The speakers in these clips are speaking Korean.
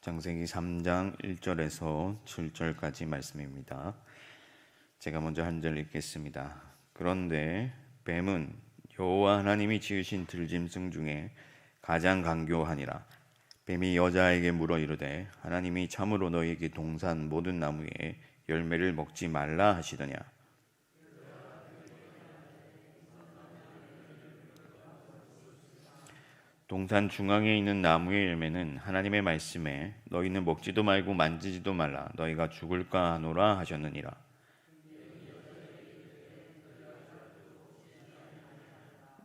창세기 3장 1절에서 7절까지 말씀입니다. 제가 먼저 한 절 읽겠습니다. 그런데 뱀은 여호와 하나님이 지으신 들짐승 중에 가장 간교하니라. 뱀이 여자에게 물어 이르되 하나님이 참으로 너희에게 동산 모든 나무의 열매를 먹지 말라 하시더냐. 동산 중앙에 있는 나무의 열매는 하나님의 말씀에 너희는 먹지도 말고 만지지도 말라 너희가 죽을까 하노라 하셨느니라.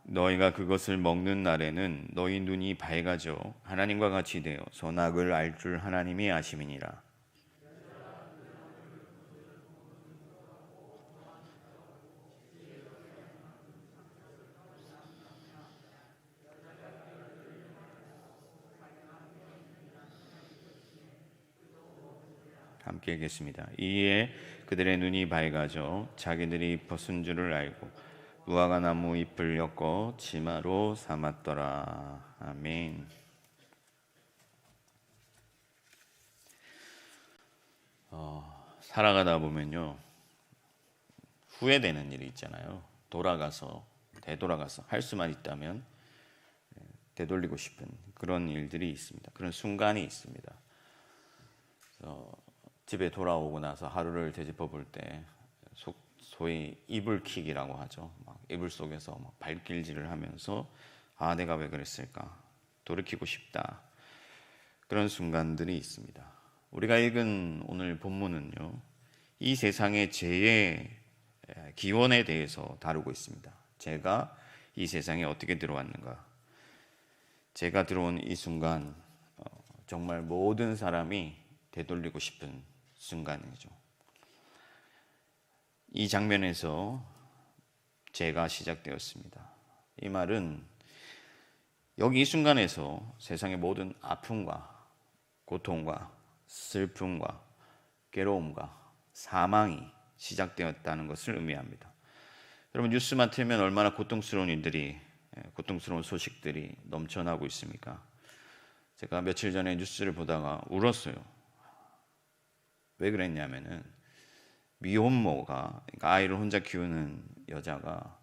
너희가 그것을 먹는 날에는 너희 눈이 밝아져 하나님과 같이 되어 선악을 알 줄 하나님이 아심이니라. 함께 읽겠습니다. 이에 그들의 눈이 밝아져 자기들이 벗은 줄을 알고 무화과 나무 잎을 엮어 치마로 삼았더라. 아멘. 살아가다 보면요 후회되는 일이 있잖아요. 되돌아가서 할 수만 있다면 되돌리고 싶은 그런 일들이 있습니다. 그런 순간이 있습니다. 집에 돌아오고 나서 하루를 되짚어 볼 때 소위 이불킥이라고 하죠. 막 이불 속에서 막 발길질을 하면서 내가 왜 그랬을까 돌이키고 싶다. 그런 순간들이 있습니다. 우리가 읽은 오늘 본문은요 이 세상의 죄의 기원에 대해서 다루고 있습니다. 죄가 이 세상에 어떻게 들어왔는가. 죄가 들어온 이 순간 정말 모든 사람이 되돌리고 싶은 순간이죠. 이 장면에서 죄가 시작되었습니다. 이 말은 여기 이 순간에서 세상의 모든 아픔과 고통과 슬픔과 괴로움과 사망이 시작되었다는 것을 의미합니다. 여러분 뉴스만 틀면 얼마나 고통스러운 소식들이 넘쳐나고 있습니까? 제가 며칠 전에 뉴스를 보다가 울었어요. 왜 그랬냐면은 미혼모가, 그러니까 아이를 혼자 키우는 여자가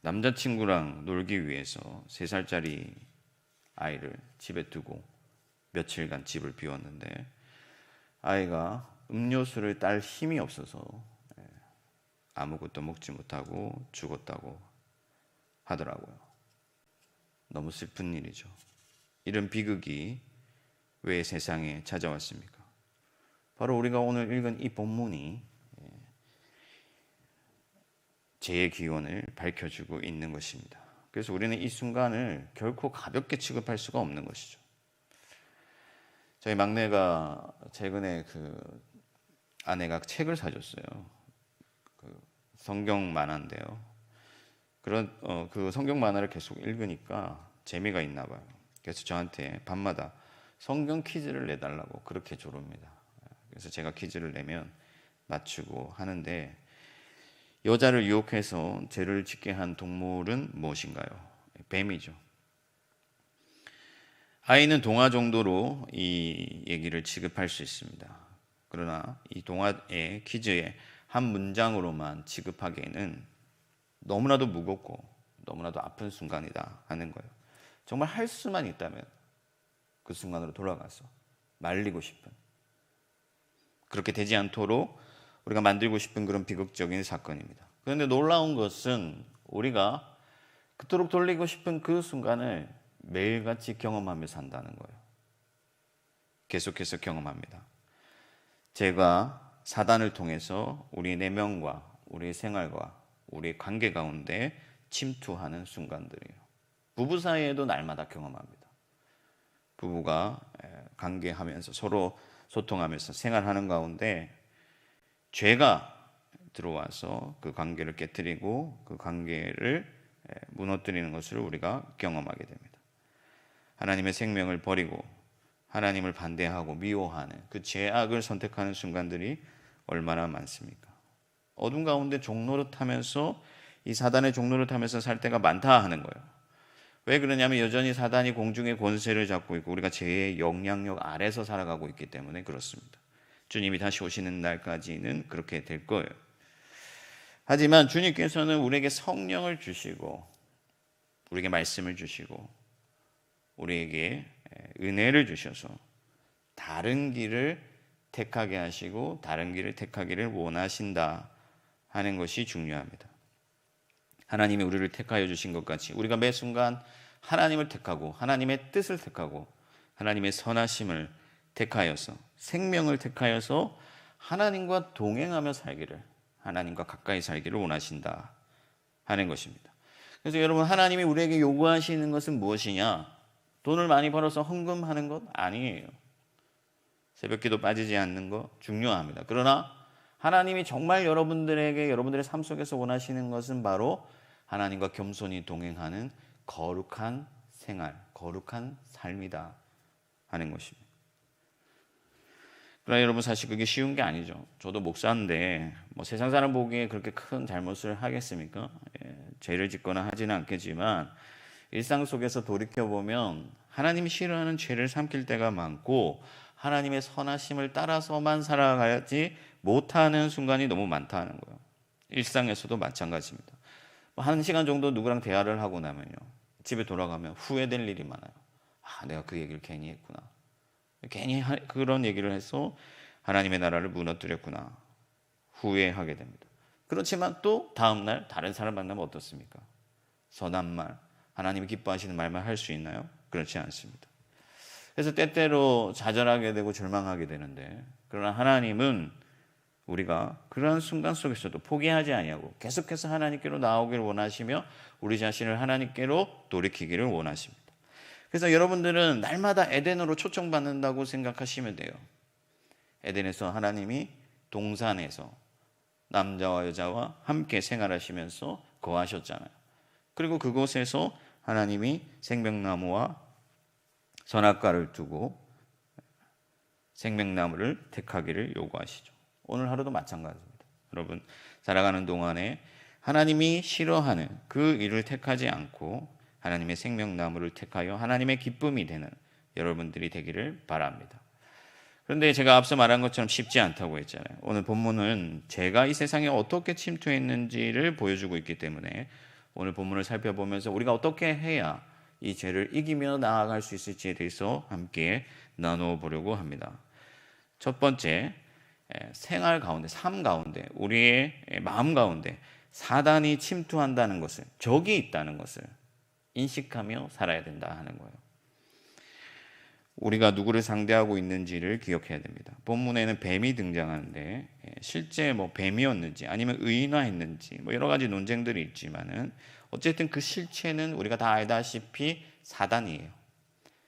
남자친구랑 놀기 위해서 3살짜리 아이를 집에 두고 며칠간 집을 비웠는데 아이가 음료수를 딸 힘이 없어서 아무것도 먹지 못하고 죽었다고 하더라고요. 너무 슬픈 일이죠. 이런 비극이 왜 세상에 찾아왔습니까? 바로 우리가 오늘 읽은 이 본문이 죄의 기원을 밝혀주고 있는 것입니다. 그래서 우리는 이 순간을 결코 가볍게 취급할 수가 없는 것이죠. 저희 막내가 최근에 아내가 책을 사줬어요. 성경 만화인데요. 그 성경 만화를 계속 읽으니까 재미가 있나 봐요. 그래서 저한테 밤마다 성경 퀴즈를 내달라고 그렇게 조릅니다. 그래서 제가 퀴즈를 내면 맞추고 하는데 여자를 유혹해서 죄를 짓게 한 동물은 무엇인가요? 뱀이죠. 아이는 동화 정도로 이 얘기를 취급할 수 있습니다. 그러나 이 동화의 퀴즈의 한 문장으로만 취급하기에는 너무나도 무겁고 너무나도 아픈 순간이다 하는 거예요. 정말 할 수만 있다면 그 순간으로 돌아가서 말리고 싶은, 그렇게 되지 않도록 우리가 만들고 싶은 그런 비극적인 사건입니다. 그런데 놀라운 것은 우리가 그토록 돌리고 싶은 그 순간을 매일같이 경험하며 산다는 거예요. 계속해서 경험합니다. 죄가 사단을 통해서 우리 내면과 우리 생활과 우리 관계 가운데 침투하는 순간들이에요. 부부 사이에도 날마다 경험합니다. 부부가 관계하면서 서로 소통하면서 생활하는 가운데 죄가 들어와서 그 관계를 깨뜨리고 그 관계를 무너뜨리는 것을 우리가 경험하게 됩니다. 하나님의 생명을 버리고 하나님을 반대하고 미워하는 그 죄악을 선택하는 순간들이 얼마나 많습니까? 어둠 가운데 종노릇하면서 이 사단의 종노릇하면서 살 때가 많다 하는 거예요. 왜 그러냐면 여전히 사단이 공중의 권세를 잡고 있고 우리가 죄의 영향력 아래서 살아가고 있기 때문에 그렇습니다. 주님이 다시 오시는 날까지는 그렇게 될 거예요. 하지만 주님께서는 우리에게 성령을 주시고 우리에게 말씀을 주시고 우리에게 은혜를 주셔서 다른 길을 택하게 하시고 다른 길을 택하기를 원하신다 하는 것이 중요합니다. 하나님이 우리를 택하여 주신 것 같이 우리가 매 순간 하나님을 택하고 하나님의 뜻을 택하고 하나님의 선하심을 택하여서 생명을 택하여서 하나님과 동행하며 살기를 하나님과 가까이 살기를 원하신다 하는 것입니다. 그래서 여러분 하나님이 우리에게 요구하시는 것은 무엇이냐? 돈을 많이 벌어서 헌금하는 것 아니에요. 새벽기도 빠지지 않는 거 중요합니다. 그러나 하나님이 정말 여러분들에게 여러분들의 삶 속에서 원하시는 것은 바로 하나님과 겸손히 동행하는 거룩한 생활, 거룩한 삶이다 하는 것입니다. 그러나 여러분 사실 그게 쉬운 게 아니죠. 저도 목사인데 뭐 세상 사람 보기에 그렇게 큰 잘못을 하겠습니까? 죄를 짓거나 하지는 않겠지만 일상 속에서 돌이켜보면 하나님이 싫어하는 죄를 삼킬 때가 많고 하나님의 선하심을 따라서만 살아가지 못하는 순간이 너무 많다는 거예요. 일상에서도 마찬가지입니다. 1시간 정도 누구랑 대화를 하고 나면요, 집에 돌아가면 후회될 일이 많아요. 내가 그 얘기를 괜히 했구나. 괜히 그런 얘기를 해서 하나님의 나라를 무너뜨렸구나. 후회하게 됩니다. 그렇지만 또 다음날 다른 사람 만나면 어떻습니까? 선한 말, 하나님이 기뻐하시는 말만 할 수 있나요? 그렇지 않습니다. 그래서 때때로 좌절하게 되고 절망하게 되는데, 그러나 하나님은 우리가 그러한 순간 속에서도 포기하지 아니하고 계속해서 하나님께로 나오기를 원하시며 우리 자신을 하나님께로 돌이키기를 원하십니다. 그래서 여러분들은 날마다 에덴으로 초청받는다고 생각하시면 돼요. 에덴에서 하나님이 동산에서 남자와 여자와 함께 생활하시면서 거하셨잖아요. 그리고 그곳에서 하나님이 생명나무와 선악과를 두고 생명나무를 택하기를 요구하시죠. 오늘 하루도 마찬가지입니다. 여러분 살아가는 동안에 하나님이 싫어하는 그 일을 택하지 않고 하나님의 생명나무를 택하여 하나님의 기쁨이 되는 여러분들이 되기를 바랍니다. 그런데 제가 앞서 말한 것처럼 쉽지 않다고 했잖아요. 오늘 본문은 제가 이 세상에 어떻게 침투했는지를 보여주고 있기 때문에 오늘 본문을 살펴보면서 우리가 어떻게 해야 이 죄를 이기며 나아갈 수 있을지에 대해서 함께 나누어 보려고 합니다. 첫 번째, 생활 가운데, 삶 가운데, 우리의 마음 가운데 사단이 침투한다는 것을, 적이 있다는 것을 인식하며 살아야 된다 하는 거예요. 우리가 누구를 상대하고 있는지를 기억해야 됩니다. 본문에는 뱀이 등장하는데 실제 뱀이었는지 아니면 의인화했는지 여러 가지 논쟁들이 있지만은 어쨌든 그 실체는 우리가 다 알다시피 사단이에요.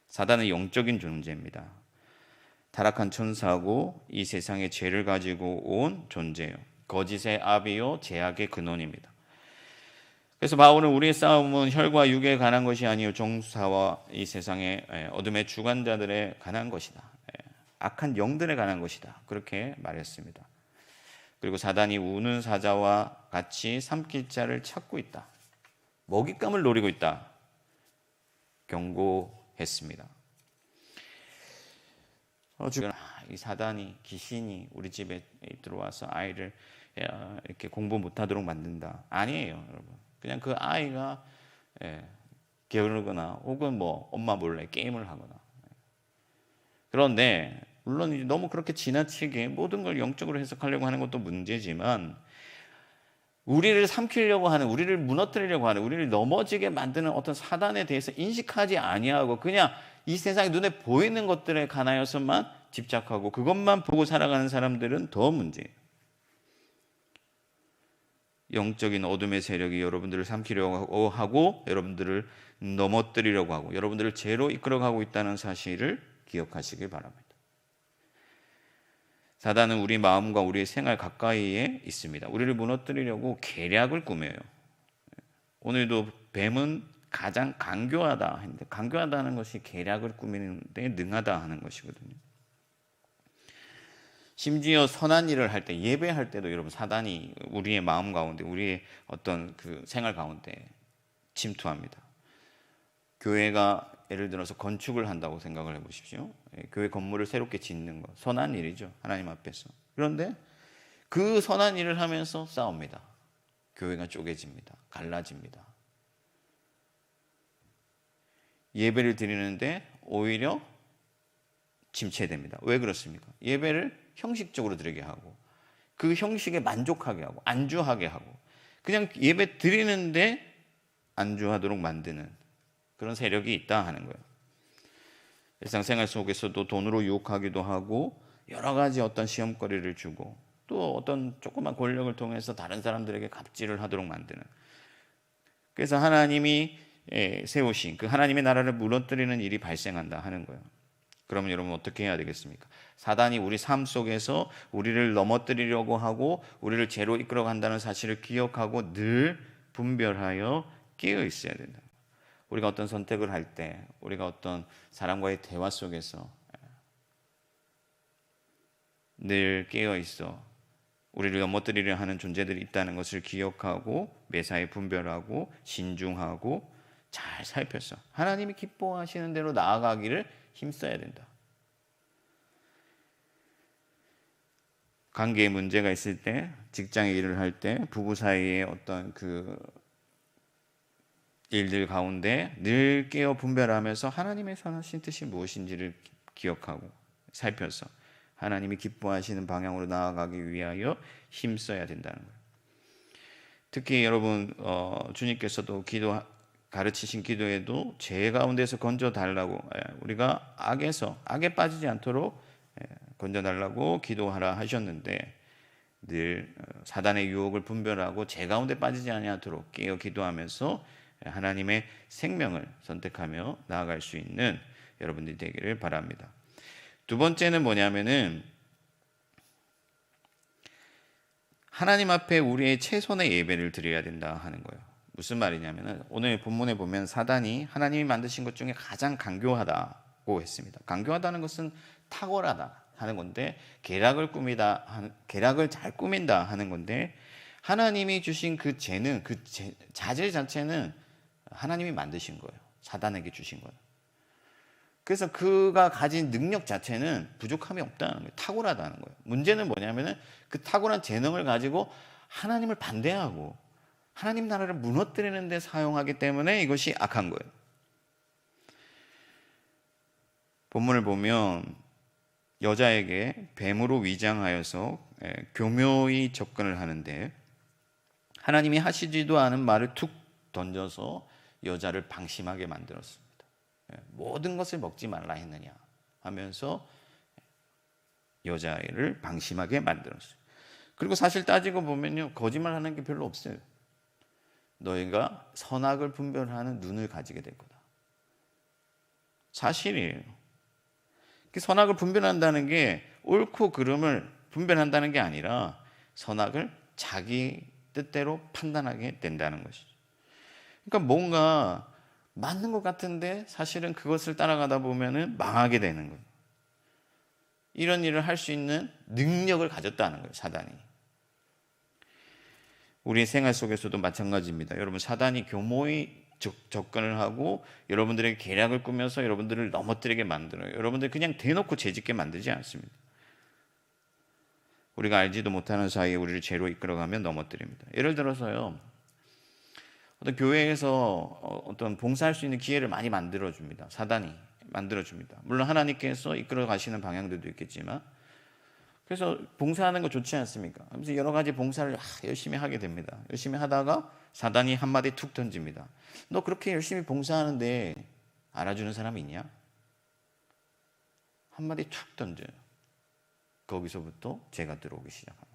사단은 영적인 존재입니다. 타락한 천사고 이 세상에 죄를 가지고 온 존재예요. 거짓의 아비요 죄악의 근원입니다. 그래서 바울은 우리의 싸움은 혈과 육에 관한 것이 아니요 종사와 이 세상의 어둠의 주관자들에 관한 것이다. 악한 영들에 관한 것이다. 그렇게 말했습니다. 그리고 사단이 우는 사자와 같이 삼킬 자를 찾고 있다. 먹잇감을 노리고 있다. 경고했습니다. 이 사단이, 귀신이 우리 집에 들어와서 아이를 이렇게 공부 못하도록 만든다. 아니에요, 여러분. 그냥 그 아이가 게으르거나 혹은 엄마 몰래 게임을 하거나. 그런데 물론 이제 너무 그렇게 지나치게 모든 걸 영적으로 해석하려고 하는 것도 문제지만 우리를 삼키려고 하는, 우리를 무너뜨리려고 하는, 우리를 넘어지게 만드는 어떤 사단에 대해서 인식하지 아니하고 그냥 이 세상에 눈에 보이는 것들에 관하여서만 집착하고 그것만 보고 살아가는 사람들은 더 문제예요. 영적인 어둠의 세력이 여러분들을 삼키려고 하고 여러분들을 넘어뜨리려고 하고 여러분들을 죄로 이끌어가고 있다는 사실을 기억하시길 바랍니다. 사단은 우리 마음과 우리의 생활 가까이에 있습니다. 우리를 무너뜨리려고 계략을 꾸며요. 오늘도 뱀은 가장 강교하다 했는데 강교하다는 것이 계략을 꾸미는 데 능하다 하는 것이거든요. 심지어 선한 일을 할 때, 예배할 때도 여러분 사단이 우리의 마음 가운데, 우리의 어떤 그 생활 가운데 침투합니다. 교회가 예를 들어서 건축을 한다고 생각을 해보십시오. 교회 건물을 새롭게 짓는 거 선한 일이죠, 하나님 앞에서. 그런데 그 선한 일을 하면서 싸웁니다. 교회가 쪼개집니다. 갈라집니다. 예배를 드리는데 오히려 침체됩니다. 왜 그렇습니까? 예배를 형식적으로 드리게 하고 그 형식에 만족하게 하고 안주하게 하고 그냥 예배 드리는데 안주하도록 만드는 그런 세력이 있다 하는 거예요. 일상생활 속에서도 돈으로 유혹하기도 하고 여러 가지 어떤 시험거리를 주고 또 어떤 조그만 권력을 통해서 다른 사람들에게 갑질을 하도록 만드는, 그래서 하나님이 세우신 그 하나님의 나라를 무너뜨리는 일이 발생한다 하는 거예요. 그러면 여러분 어떻게 해야 되겠습니까? 사단이 우리 삶 속에서 우리를 넘어뜨리려고 하고 우리를 죄로 이끌어 간다는 사실을 기억하고 늘 분별하여 깨어 있어야 된다. 우리가 어떤 선택을 할 때, 우리가 어떤 사람과의 대화 속에서 늘 깨어 있어 우리를 넘어뜨리려 하는 존재들이 있다는 것을 기억하고 매사에 분별하고 신중하고 잘 살펴서 하나님이 기뻐하시는 대로 나아가기를 힘써야 된다. 관계에 문제가 있을 때, 직장에 일을 할 때, 부부 사이에 어떤 그 일들 가운데 늘 깨어 분별하면서 하나님의 선하신 뜻이 무엇인지를 기억하고 살펴서 하나님이 기뻐하시는 방향으로 나아가기 위하여 힘써야 된다는 거예요. 특히 여러분 주님께서도 가르치신 기도에도 죄 가운데서 건져달라고, 우리가 악에 빠지지 않도록 건져달라고 기도하라 하셨는데 늘 사단의 유혹을 분별하고 죄 가운데 빠지지 않도록 깨어 기도하면서 하나님의 생명을 선택하며 나아갈 수 있는 여러분들이 되기를 바랍니다. 두 번째는 뭐냐면은 하나님 앞에 우리의 최선의 예배를 드려야 된다 하는 거예요. 무슨 말이냐면은 오늘 본문에 보면 사단이 하나님이 만드신 것 중에 가장 강교하다고 했습니다. 강교하다는 것은 탁월하다 하는 건데 계략을 잘 꾸민다 하는 건데 하나님이 주신 그 재능, 그 자질 자체는 하나님이 만드신 거예요. 사단에게 주신 거예요. 그래서 그가 가진 능력 자체는 부족함이 없다는 거예요. 탁월하다는 거예요. 문제는 뭐냐면은 그 탁월한 재능을 가지고 하나님을 반대하고 하나님 나라를 무너뜨리는 데 사용하기 때문에 이것이 악한 거예요. 본문을 보면 여자에게 뱀으로 위장하여서 교묘히 접근을 하는데 하나님이 하시지도 않은 말을 툭 던져서 여자를 방심하게 만들었습니다. 모든 것을 먹지 말라 했느냐 하면서 여자를 방심하게 만들었어요. 그리고 사실 따지고 보면요, 거짓말하는 게 별로 없어요. 너희가 선악을 분별하는 눈을 가지게 될 거다. 사실이에요. 선악을 분별한다는 게 옳고 그름을 분별한다는 게 아니라 선악을 자기 뜻대로 판단하게 된다는 것이죠. 그러니까 뭔가 맞는 것 같은데 사실은 그것을 따라가다 보면은 망하게 되는 거예요. 이런 일을 할 수 있는 능력을 가졌다는 거예요, 사단이. 우리의 생활 속에서도 마찬가지입니다. 여러분, 사단이 교모히 접근을 하고 여러분들에게 계략을 꾸며서 여러분들을 넘어뜨리게 만들어요. 여러분들 그냥 대놓고 죄짓게 만들지 않습니다. 우리가 알지도 못하는 사이에 우리를 죄로 이끌어가면 넘어뜨립니다. 예를 들어서요, 어떤 교회에서 어떤 봉사할 수 있는 기회를 많이 만들어줍니다. 사단이 만들어줍니다. 물론 하나님께서 이끌어 가시는 방향들도 있겠지만, 그래서 봉사하는 거 좋지 않습니까? 그래서 여러 가지 봉사를 열심히 하게 됩니다. 열심히 하다가 사단이 한마디 툭 던집니다. 너 그렇게 열심히 봉사하는데 알아주는 사람 있냐? 한마디 툭 던져요. 거기서부터 죄가 들어오기 시작합니다.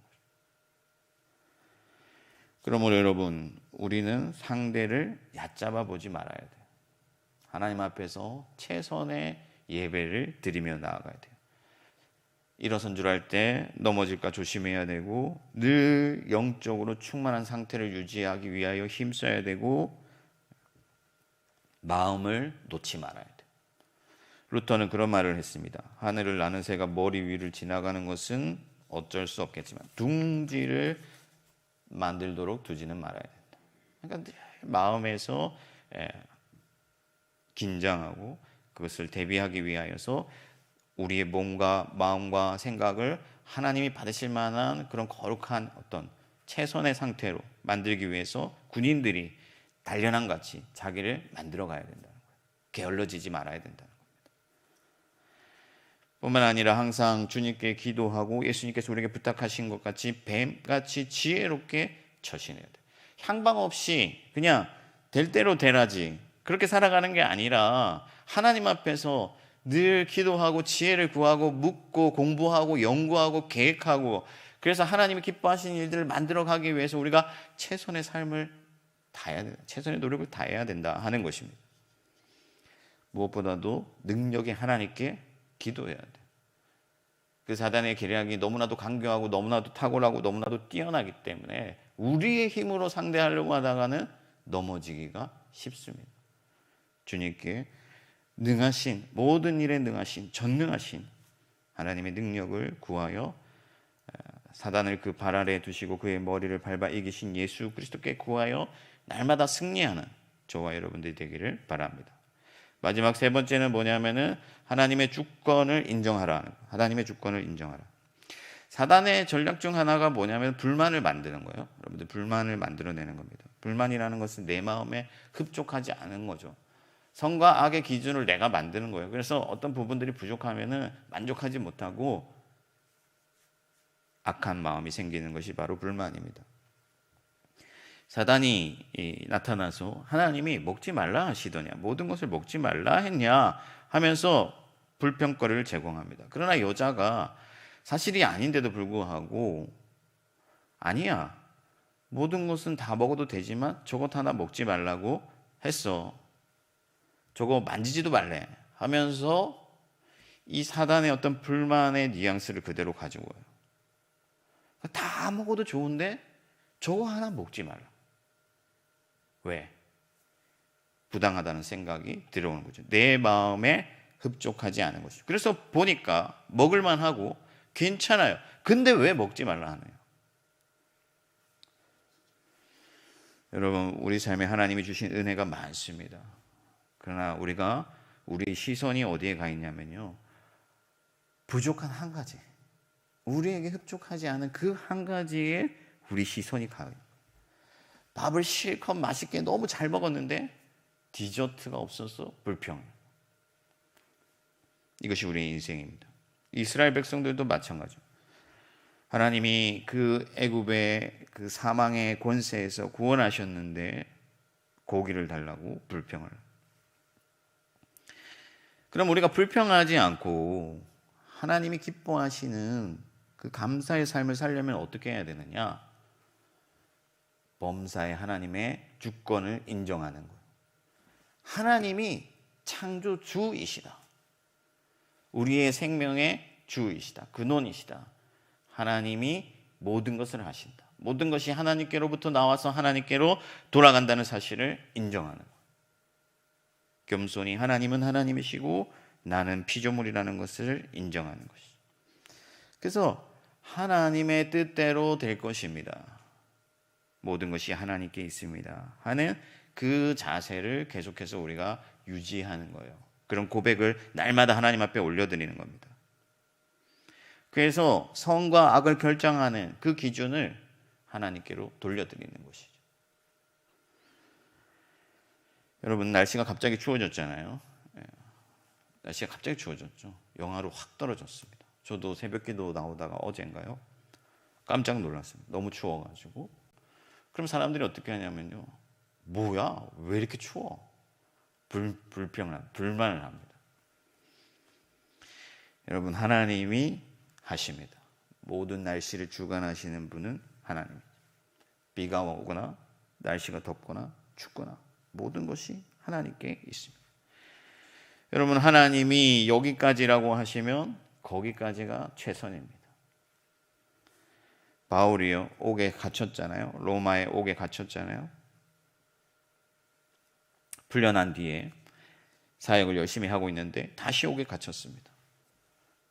그러므로 여러분, 우리는 상대를 얕잡아 보지 말아야 돼요. 하나님 앞에서 최선의 예배를 드리며 나아가야 돼요. 일어선 줄 알 때 넘어질까 조심해야 되고 늘 영적으로 충만한 상태를 유지하기 위하여 힘써야 되고 마음을 놓지 말아야 돼요. 루터는 그런 말을 했습니다. 하늘을 나는 새가 머리 위를 지나가는 것은 어쩔 수 없겠지만 둥지를 만들도록 두지는 말아야 된다. 그러니까 늘 마음에서 긴장하고 그것을 대비하기 위하여서 우리의 몸과 마음과 생각을 하나님이 받으실 만한 그런 거룩한 어떤 최선의 상태로 만들기 위해서 군인들이 단련한 같이 자기를 만들어 가야 된다는 거예요. 게을러지지 말아야 된다는 거예요. 뿐만 아니라 항상 주님께 기도하고 예수님께서 우리에게 부탁하신 것 같이 뱀같이 지혜롭게 처신해야 돼요. 향방 없이 그냥 될 대로 되라지 그렇게 살아가는 게 아니라 하나님 앞에서 늘 기도하고 지혜를 구하고 묻고 공부하고 연구하고 계획하고 그래서 하나님이 기뻐하시는 일들을 만들어가기 위해서 우리가 최선의 삶을 다해야 된다. 최선의 노력을 다해야 된다 하는 것입니다. 무엇보다도 능력이 하나님께 기도해야 돼. 그 사단의 계략이 너무나도 강경하고 너무나도 탁월하고 너무나도 뛰어나기 때문에 우리의 힘으로 상대하려고 하다가는 넘어지기가 쉽습니다. 주님께 능하신 모든 일에 능하신 전능하신 하나님의 능력을 구하여 사단을 그 발 아래에 두시고 그의 머리를 밟아 이기신 예수 그리스도께 구하여 날마다 승리하는 저와 여러분들이 되기를 바랍니다. 마지막 세 번째는 뭐냐면은 하나님의 주권을 인정하라. 하나님의 주권을 인정하라. 사단의 전략 중 하나가 뭐냐면 불만을 만드는 거예요. 여러분들 불만을 만들어내는 겁니다. 불만이라는 것은 내 마음에 흡족하지 않은 거죠. 선과 악의 기준을 내가 만드는 거예요. 그래서 어떤 부분들이 부족하면은 만족하지 못하고 악한 마음이 생기는 것이 바로 불만입니다. 사단이 나타나서 하나님이 먹지 말라 하시더냐, 모든 것을 먹지 말라 했냐 하면서 불평거리를 제공합니다. 그러나 여자가 사실이 아닌데도 불구하고 아니야, 모든 것은 다 먹어도 되지만 저것 하나 먹지 말라고 했어, 저거 만지지도 말래 하면서 이 사단의 어떤 불만의 뉘앙스를 그대로 가지고 와요. 다 먹어도 좋은데 저거 하나 먹지 말라. 왜? 부당하다는 생각이 들어오는 거죠. 내 마음에 흡족하지 않은 것이죠. 그래서 보니까 먹을만 하고 괜찮아요. 근데 왜 먹지 말라 하나요? 여러분, 우리 삶에 하나님이 주신 은혜가 많습니다. 그러나 우리가 우리 시선이 어디에 가 있냐면요, 부족한 한 가지, 우리에게 흡족하지 않은 그 한 가지에 우리 시선이 가요. 밥을 실컷 맛있게 너무 잘 먹었는데 디저트가 없어서 불평해요. 이것이 우리의 인생입니다. 이스라엘 백성들도 마찬가지죠. 하나님이 그 애굽의 그 사망의 권세에서 구원하셨는데 고기를 달라고 불평을. 그럼 우리가 불평하지 않고 하나님이 기뻐하시는 그 감사의 삶을 살려면 어떻게 해야 되느냐? 범사의 하나님의 주권을 인정하는 거예요. 하나님이 창조주이시다. 우리의 생명의 주이시다. 근원이시다. 하나님이 모든 것을 하신다. 모든 것이 하나님께로부터 나와서 하나님께로 돌아간다는 사실을 인정하는 거예요. 겸손히 하나님은 하나님이시고 나는 피조물이라는 것을 인정하는 것이죠. 그래서 하나님의 뜻대로 될 것입니다. 모든 것이 하나님께 있습니다 하는 그 자세를 계속해서 우리가 유지하는 거예요. 그런 고백을 날마다 하나님 앞에 올려드리는 겁니다. 그래서 선과 악을 결정하는 그 기준을 하나님께로 돌려드리는 것이죠. 여러분, 날씨가 갑자기 추워졌잖아요. 날씨가 갑자기 추워졌죠. 영하로 확 떨어졌습니다. 저도 새벽기도 나오다가 어제인가요? 깜짝 놀랐습니다. 너무 추워가지고. 그럼 사람들이 어떻게 하냐면요, 뭐야, 왜 이렇게 추워? 불만을 합니다. 여러분, 하나님이 하십니다. 모든 날씨를 주관하시는 분은 하나님입니다. 비가 오거나 날씨가 덥거나 춥거나 모든 것이 하나님께 있습니다. 여러분, 하나님이 여기까지라고 하시면 거기까지가 최선입니다. 바울이요, 옥에 갇혔잖아요. 로마에 옥에 갇혔잖아요. 풀려난 뒤에 사역을 열심히 하고 있는데 다시 옥에 갇혔습니다.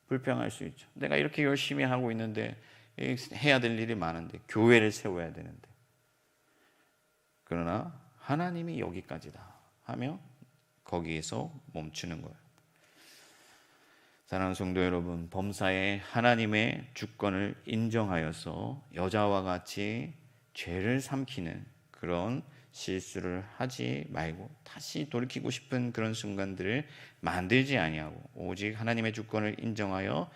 불평할 수 있죠. 내가 이렇게 열심히 하고 있는데 해야 될 일이 많은데, 교회를 세워야 되는데. 그러나 하나님이 여기까지다 하며 거기에서 멈추는 거예요. 사랑하는 성도 여러분, 범사에 하나님의 주권을 인정하여서 여자와 같이 죄를 삼키는 그런 실수를 하지 말고 다시 돌이키고 싶은 그런 순간들을 만들지 아니하고 오직 하나님의 주권을 인정하여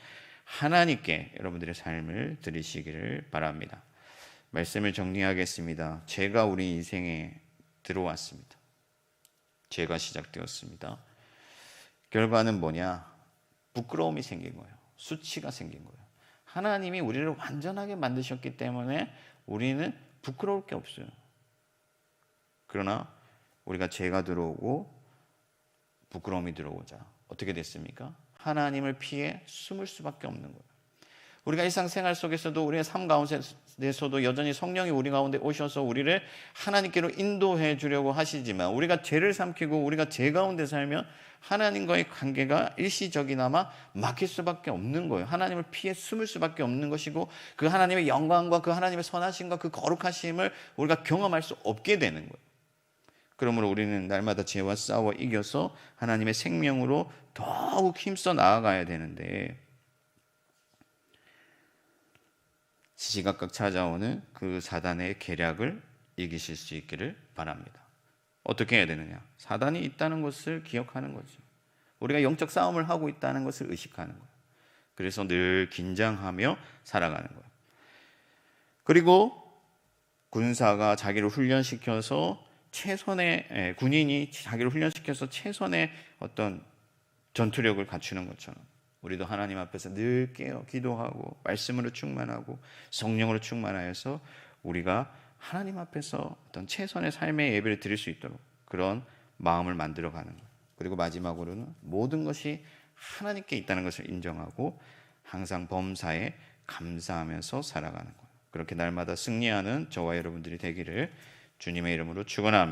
하나님께 여러분들의 삶을 드리시기를 바랍니다. 말씀을 정리하겠습니다. 죄가 우리 인생에 들어왔습니다. 죄가 시작되었습니다. 결과는 뭐냐? 부끄러움이 생긴 거예요. 수치가 생긴 거예요. 하나님이 우리를 완전하게 만드셨기 때문에 우리는 부끄러울 게 없어요. 그러나 우리가 죄가 들어오고 부끄러움이 들어오자 어떻게 됐습니까? 하나님을 피해 숨을 수밖에 없는 거예요. 우리가 일상생활 속에서도 우리의 삶 가운데서도 여전히 성령이 우리 가운데 오셔서 우리를 하나님께로 인도해 주려고 하시지만 우리가 죄를 삼키고 우리가 죄 가운데 살면 하나님과의 관계가 일시적이나마 막힐 수밖에 없는 거예요. 하나님을 피해 숨을 수밖에 없는 것이고 그 하나님의 영광과 그 하나님의 선하심과 그 거룩하심을 우리가 경험할 수 없게 되는 거예요. 그러므로 우리는 날마다 죄와 싸워 이겨서 하나님의 생명으로 더욱 힘써 나아가야 되는데 시시각각 찾아오는 그 사단의 계략을 이기실 수 있기를 바랍니다. 어떻게 해야 되느냐? 사단이 있다는 것을 기억하는 거죠. 우리가 영적 싸움을 하고 있다는 것을 의식하는 거예요. 그래서 늘 긴장하며 살아가는 거예요. 그리고 군사가 자기를 훈련시켜서 군인이 자기를 훈련시켜서 최선의 어떤 전투력을 갖추는 것처럼 우리도 하나님 앞에서 늘 깨어 기도하고 말씀으로 충만하고 성령으로 충만하여서 우리가 하나님 앞에서 어떤 최선의 삶의 예배를 드릴 수 있도록 그런 마음을 만들어가는 거예요. 그리고 마지막으로는 모든 것이 하나님께 있다는 것을 인정하고 항상 범사에 감사하면서 살아가는 거예요. 그렇게 날마다 승리하는 저와 여러분들이 되기를 주님의 이름으로 축원합니다.